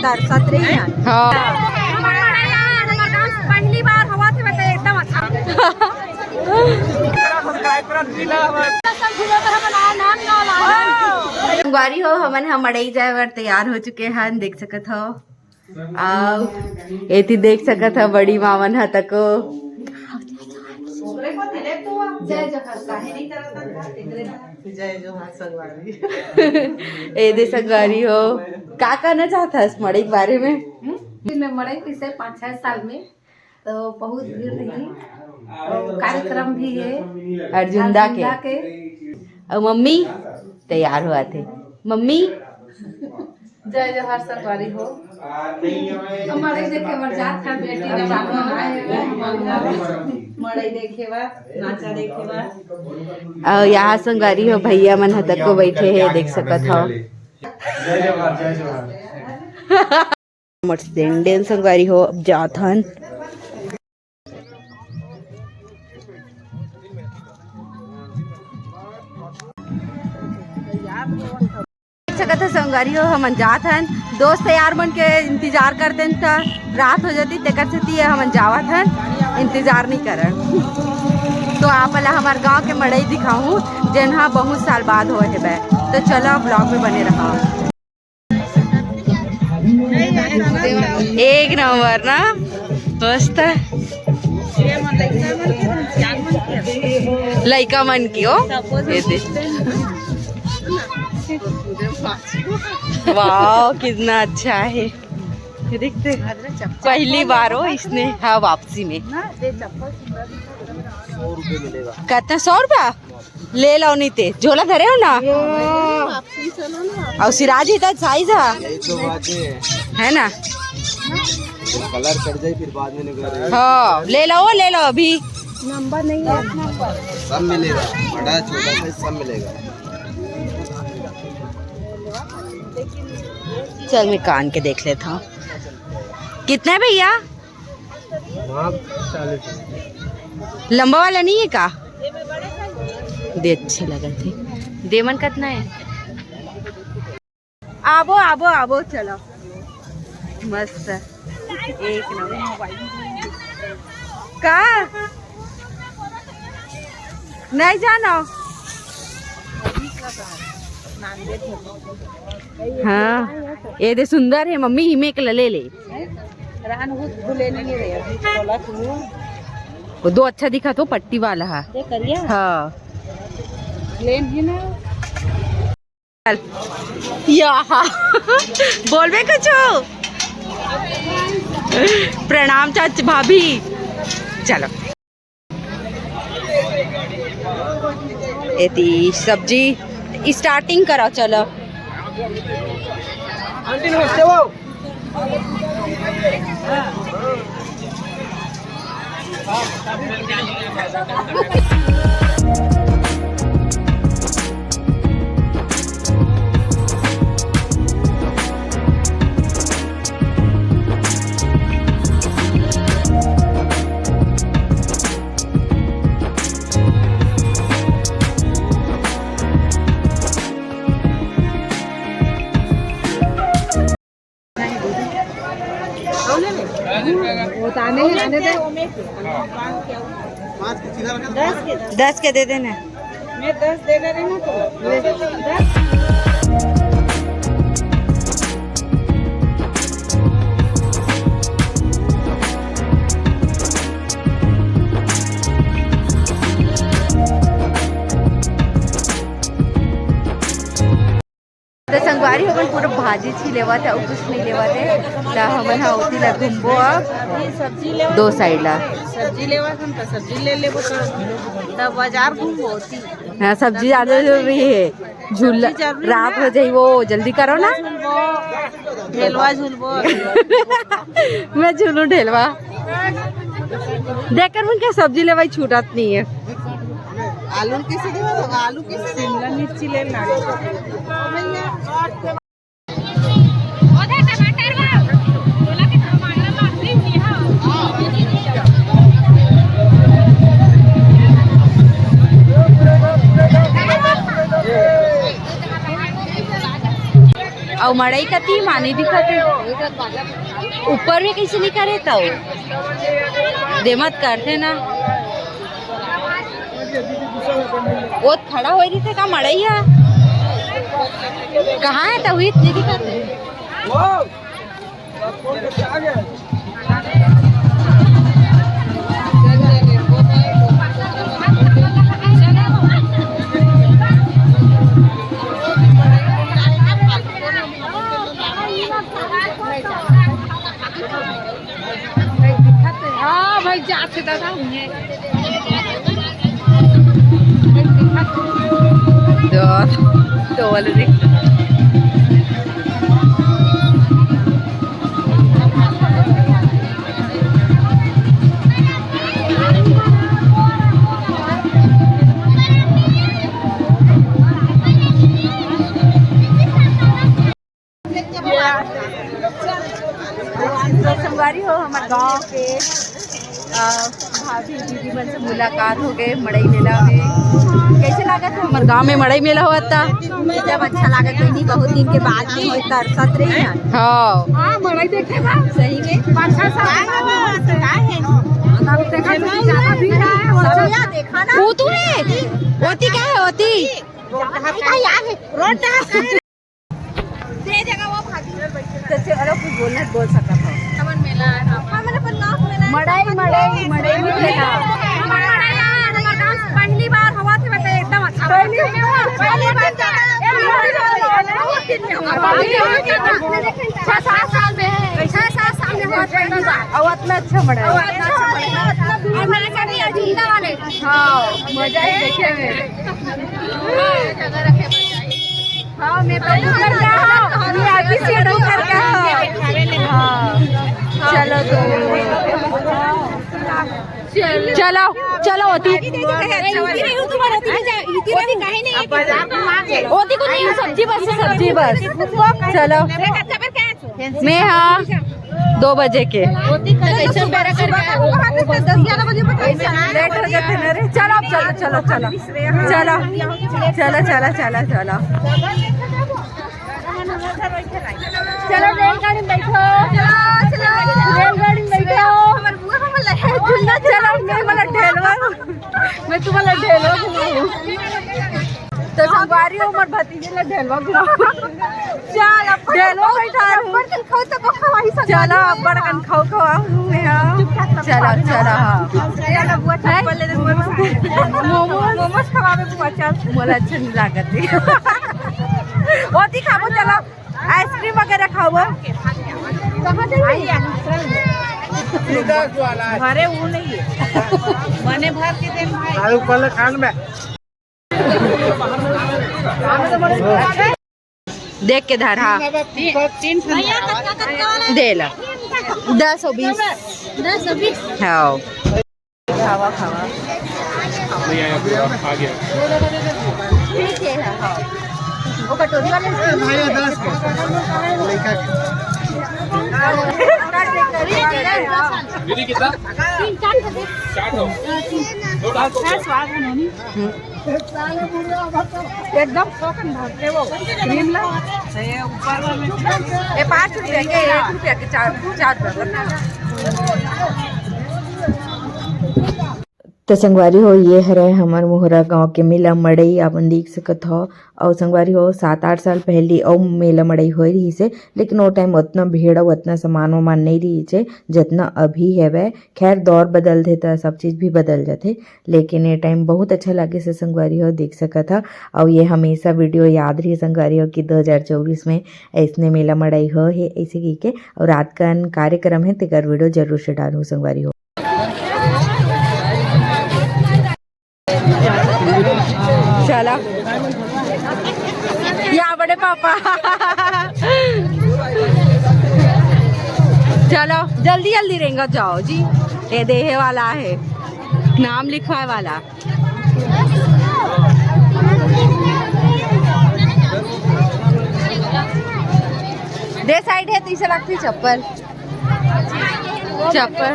सत्रह ही हाँ पहली बार हुआ थे बेटे एकदम अच्छा संगवारी हो हमन हम मड़ई जाए बर तैयार हो चुके हैं देख सकत हो आओ एती देख सकत हो बड़ी मामन ह तको ए दे संगवारी हो का करना चाहता है मड़ई के बारे में मड़ई पिसे 5-6 साल में तो बहुत भीड़ रही कार्यक्रम भी है अर्जुनदा के और मम्मी तैयार हुआ थे मम्मी जय जोहार संगवारी हो हमारे देखे बर जात था बेटी ने बाबा आए मड़ई देखे बा नाचा देखे बा और यहाँ संगवारी हो भैया मन ह तक को बैठे हैं देख सकत हो जय जोहार मर्सिडेंस संगवारी हो अब जात हन सकत संगवारी हो हम जात हन दोस्त यार मन के इंतजार करते त रात हो जाती तेकर से हम जावत हन इंतजार नहीं करन तो आप ला हमार गांव के मड़ई दिखाऊं जहाँ बहुत साल बाद हो है तो चलो ब्लॉग में बने रहा एक नंबर ना मस्त लइका मन की हो वाह कितना अच्छा है देखते पहली बार हो इसने हाँ वापसी में कितना 100 रुपया ले लो नहीं ते झोला धरे हो ना और सिराज इतना साइज है ना कलर चढ़ जाए फिर बाद में हाँ ले लो अभी नंबर नहीं है सब मिलेगा बड़ा छोटा साइज सब मिलेगा चल मैं कान के देख लेता हूँ कितना है भैया लंबा वाला नहीं है का दे अच्छे लगे थे देमन कितना है आबो चलो मस्त एक नंबर का नहीं जाना हाँ ये दे सुंदर है मम्मी हिमे के ले ले वो दो अच्छा दिखा तो पट्टी वाला है हाँ लेन है ना यहाँ बोलबे कुछ प्रणाम चाची भाभी चलो एती सब्जी स्टार्टिंग करो चलो आने दे 10 के दे देना मैं 10 दे रही हूँ तो 10 संगवारी हमन पूरा भाजी छी लेवत है कुछ नहीं लेवत है ला हमन हा ओती ला घुमबो सब्जी ले दो साइड ला सब्जी लेवत हम तो सब्जी ले लेबो तब बाजार घूमबो होती हाँ सब्जी ज्यादा जरूरी है झूला रात हो जाई वो जल्दी करो ना ढेलवा झूलबो मैं झूलू ढेलवा देखकर मन क्या सब्जी लेवाई छूटत नहीं है आलू कैसे देवा आलू कैसे शिमला मिर्ची ले ना और मड़ई कती मानी दिखत है ऊपर में कैसे नहीं करे तो देमत करते ना वो खड़ा हो रही थे का मड़ई है कहाँ है तो इतनी दिखत है हाँ भाई जाते दादा तो वाले देख संगवारी हो हमारे गांव के भाभी दीदी मन से मुलाकात हो गए मड़ई मेला में कैसे लागत है हमारे गांव में मड़ई मेला हुआ था जब अच्छा लागत है नहीं बहुत दिन के बाद में होई तरसत रही है हाँ हाँ मड़ई देखे बा सही में 5-6 साल देखा ना वो तो है होती क्या है होती तो चलो कुछ बोलना बोल सकता था मड़ई मड़ई मड़ई मेला पहली बार हुआ थे बता एकदम अच्छा पहली बार 6-7 साल में है 6-7 साल में हुआ पहली बार और इतना अच्छा मड़ई हाँ मजा ही देखे में हाँ मैं तो डूकर का हूँ मैं अभी से डूकर का हूँ हाँ चलो तो चलो चलो होती होती कुछ नहीं सब्जी बस चलो मैं हाँ 2 बजे के लेट हो जाते ना रे चलो चलो चलो चलो चलो चलो चलो चलो चलो चलो रेलगाड़ी में बैठो रेलगाड़ी में बैठो चलो मैं मला ढेलवा मैं तुम्हाला ढेलवा घुमाऊं तो संगवारी हो मर भतीजे ला ढेलवा घुमाऊं चल ढेलवा बैठा बड़कन खाओ तो खवाई सब चलो बड़कन खाओ खवाऊं मैं चलो चलो हां मोमोज खवावे को चल मोला अच्छा नहीं लागत है ओती खाबो चलो आइसक्रीम वगैरह खाओ कहां जाइए घरे वो नहीं है बने भर के दिन भाई ऊपर खान में देख के धर हाँ दे ला 10 और 20 हाँ खावा खावा ठीक है हाँ वो कटोरी वाले दीदी कितना 4 एकदम टोकन भरते वो क्रीम ला ऊपर में 5 रुपया के 1 रुपया के 4 तो संगवारी हो ये हरे हमार मोहरा गांव के मेला मड़ई आपन देख सकत हो और संगवारी हो 7-8 साल पहले और मेला मड़ई हो रही से लेकिन वो टाइम उतना भीड़ और उतना सामान वामान नहीं रही से जितना अभी है वह खैर दौर बदल थे तो सब चीज़ भी बदल जाते लेकिन ये टाइम बहुत अच्छा लगे से संगवारी हो देख सका था और ये हमेशा वीडियो याद रही संगवारी हो कि 2024 में ऐसने मेला मड़ई हो है ऐसे की के और रात का कार्यक्रम है तेकर वीडियो जरूर से डालू संगवारी हो चला या बड़े पापा चलो जल्दी जल्दी रेंगा जाओ जी ये देहे वाला है नाम लिखवाए वाला दे साइड है तीसरा लगती चप्पल चप्पल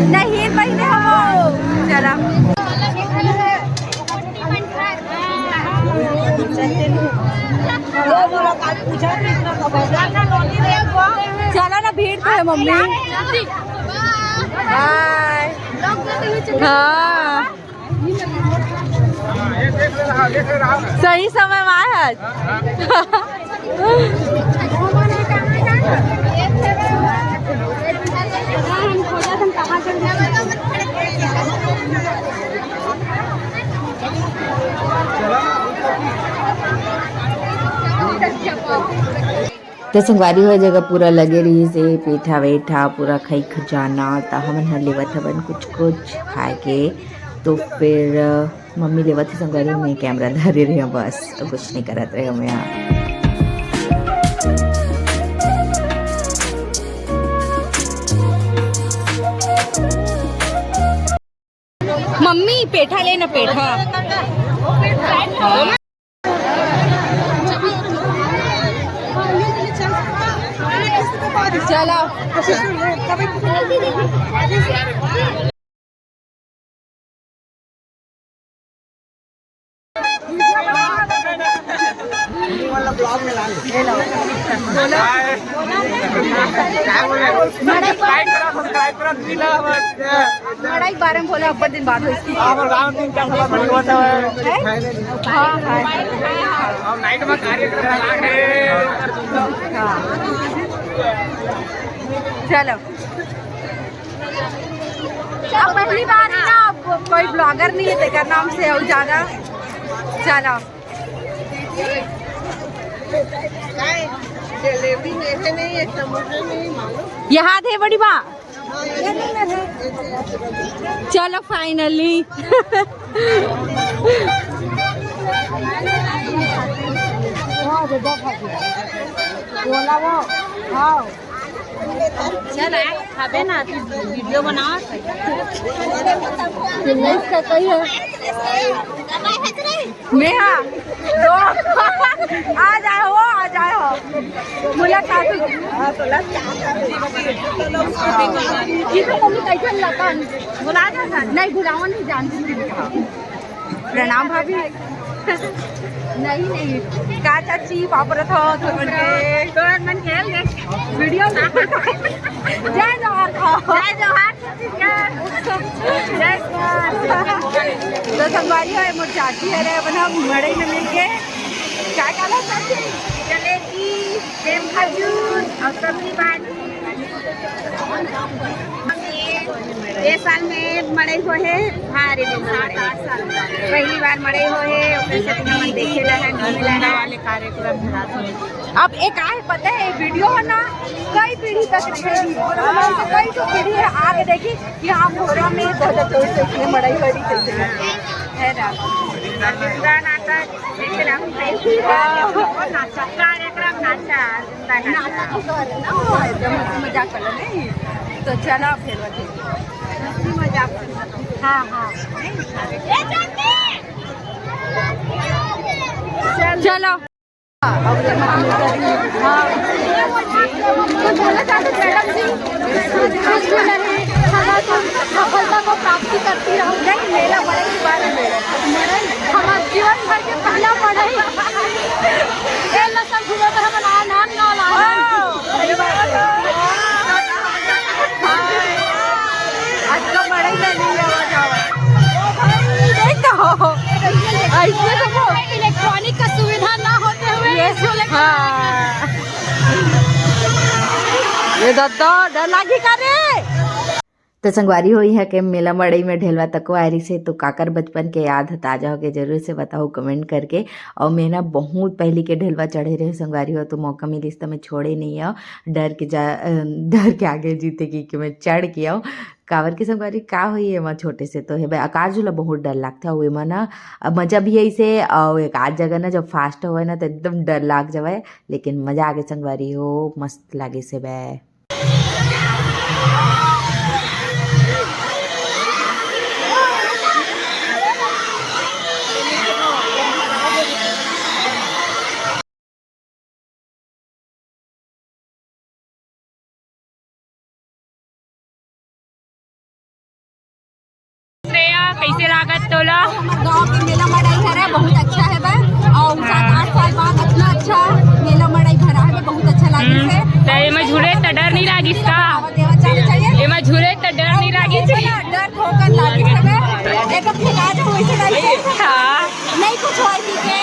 नहीं मम्मी हाय हाँ सही समय में आया तो संगवारी हो जगह पूरा लगे रही से पेठा वेठा पूरा खाई खजाना तो हमन हर लेवत हवन कुछ कुछ खाए के तो फिर मम्मी लेवत ही संगवारी में कैमरा धरे रहे बस तो कुछ नहीं करत रहे हम यहाँ मम्मी पेठा लेना पेठा चलो बारे में बोला अब्बा दिन बाद हो इसकी चलो अब पहली बार है ना कोई ब्लॉगर नहीं है तेरा नाम से और ज्यादा चलो यहाँ थे बड़ी माँ चलो फाइनली चल खाबे ना वीडियो बनाओ नेहा तो आ जाओ मुलाकात बुला नहीं बुलावा नहीं जानती प्रणाम भाभी नहीं का चाची वापरत हो तुरंत मन खेल वीडियो जय जोहार तो संगवारी है मोर चाची है रे बना मड़ई में मिलके क्या काला चाची जलेबी सेम खजूर और सब्जी भाजी ये साल में मड़ई हो है भारी पहली बार मड़ई हो है देखे वाले कार्यक्रम अब एक आए पता है वीडियो है ना कई पीढ़ी तक रहेगी कई तो पीढ़ी है आगे देखी कि हाँ भोरा में 2024 में मड़ई हो रही है ना कार्यक्रम मजाक कर नहीं तो चला फिर मजाक हाँ चलो सफलता को प्राप्ति करती रहूँ नहीं मेला बड़े के बारे में हमारे जीवन भर के पहला पढ़ाई आज का बड़ा ही इलेक्ट्रॉनिक का सुविधा ना होते हुए ये डर लागी का रे तो संगवारी हुई है कि मेला मड़ई में ढेलवा तको आरी से तो काकर बचपन के याद ताजा हो के जरूर से बताओ कमेंट करके और मैं ना बहुत पहले के ढेलवा चढ़े रहे संगवारी हो तो मौका मिली तो मैं छोड़े नहीं आओ डर के आगे जीते कि मैं चढ़ के आओ कावर के संगवारी का हुई है छोटे से तो है भाई आकाश झूला बहुत डर लगता हुए ना मजा भी ऐसे और एक आध जगह ना जब फास्ट हो ना तो एकदम डर लाग जाए लेकिन मजा आगे संगवारी हो मस्त लागे से बै कैसे लागत तोला हमारे गाँव के मेला मड़ई है बहुत अच्छा है और 7-8 साल बाद इतना अच्छा मेला मड़ई भरा है बहुत अच्छा लागी से तो एमे झूले तो डर नहीं लागी इसका देवा चाहे चाहिए एमे झूले तो डर नहीं लागी छी डर ठोकर लागी सबे एक फेंका जो होई से डाली हाँ नहीं कुछ होई थी के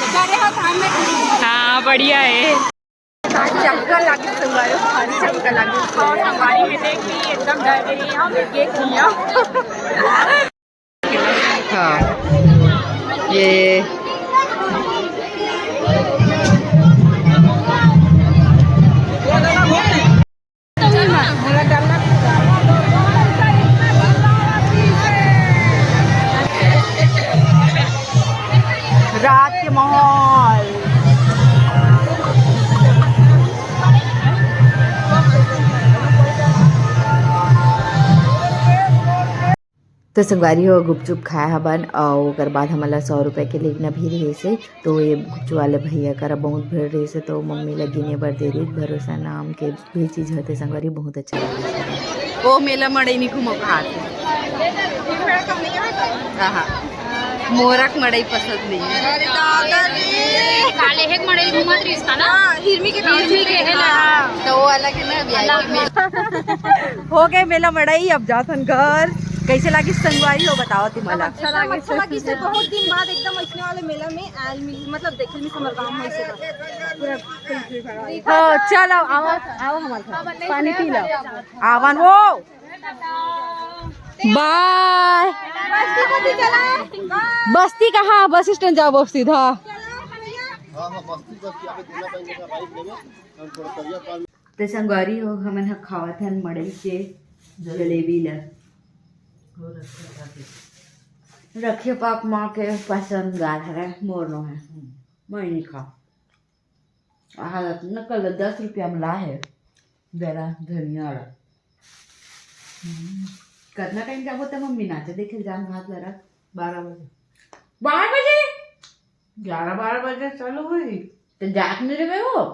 करे हो धान में हाँ बढ़िया है चक्कर लगी संगवारी चक्कर लगी और हमारी में देखी एकदम डर गई हम देख लिया हाँ ये रात के माहौल तो संगवारी हो गुपचुप खाया हबन और ओकर बाद हमला 100 रुपये के लेना भी रहे से तो ये गुपचुप वाले भैया करा बहुत भीड़ रही से तो मम्मी लगी ने बर दे रही भरोसा नाम के भी चीज़ होते संगवारी बहुत अच्छा लगे वो मेला मड़ई नहीं घूमो हाथ हाँ मोरक मड़ई पसंद नहीं है काले हेक मड़ई घूमत रही इसका ना हिरमी के है ना तो वो अलग है ना हो गए मेला मड़ई अब जाथन घर कैसे लगी संगवारी हो बताओ तुम्हारा अच्छा लगी से बहुत दिन बाद एकदम ऐसने वाले मेला में आयल मिली मतलब देखे में हमर गांव में से पूरा हाँ चलो आओ आओ हमारे पानी पी लो आवन वो बाय बस्ती कहाँ बस स्टैंड जाओ बस सीधा तो संगवारी हो हमन खावत हन मड़ई के जलेबी ला रखिए पाप माँ के पसंद गाल है मोरनो है मैं नहीं खा हालत न कल 10 रुपया में ला है जरा धनिया कितना टाइम क्या होता है मम्मी नाचे देखे जान भात लड़ा 12 बजे 11-12 बजे चालू हुई तो जाग नहीं रहे हो